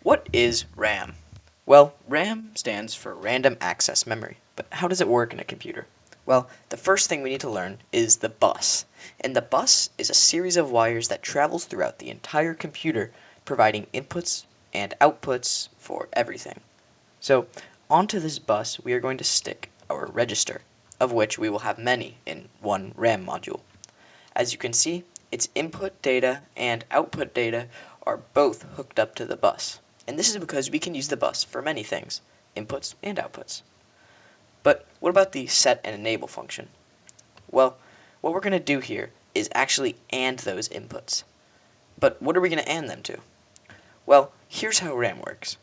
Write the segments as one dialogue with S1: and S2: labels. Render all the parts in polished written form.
S1: What is RAM? Well, RAM stands for Random Access Memory, but how does it work in a computer? Well, the first thing we need to learn is the bus. And the bus is a series of wires that travels throughout the entire computer, providing inputs and outputs for everything. So, onto this bus we are going to stick our register, of which we will have many in one RAM module. As you can see, its input data and output data are both hooked up to the bus. And this is because we can use the bus for many things, inputs and outputs. But what about the set and enable function? Well, what we're going to do here is actually AND those inputs. But what are we going to AND them to? Well, here's how RAM works.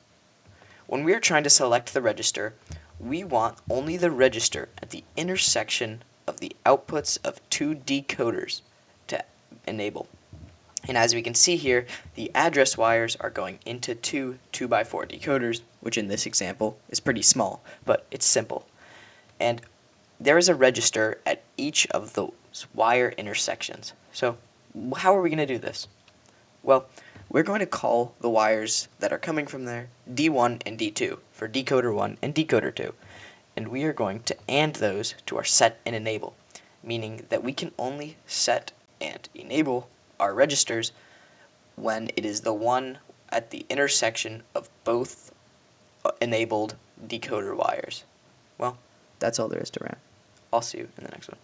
S1: When we are trying to select the register, we want only the register at the intersection of the outputs of two decoders to enable. And as we can see here, the address wires are going into two 2x4 decoders, which in this example is pretty small, but it's simple. And there is a register at each of those wire intersections. So how are we going to do this? Well, we're going to call the wires that are coming from there D1 and D2 for decoder 1 and decoder 2. And we are going to AND those to our set and enable, meaning that we can only set and enable our registers when it is the one at the intersection of both enabled decoder wires. Well, that's all there is to RAM. I'll see you in the next one.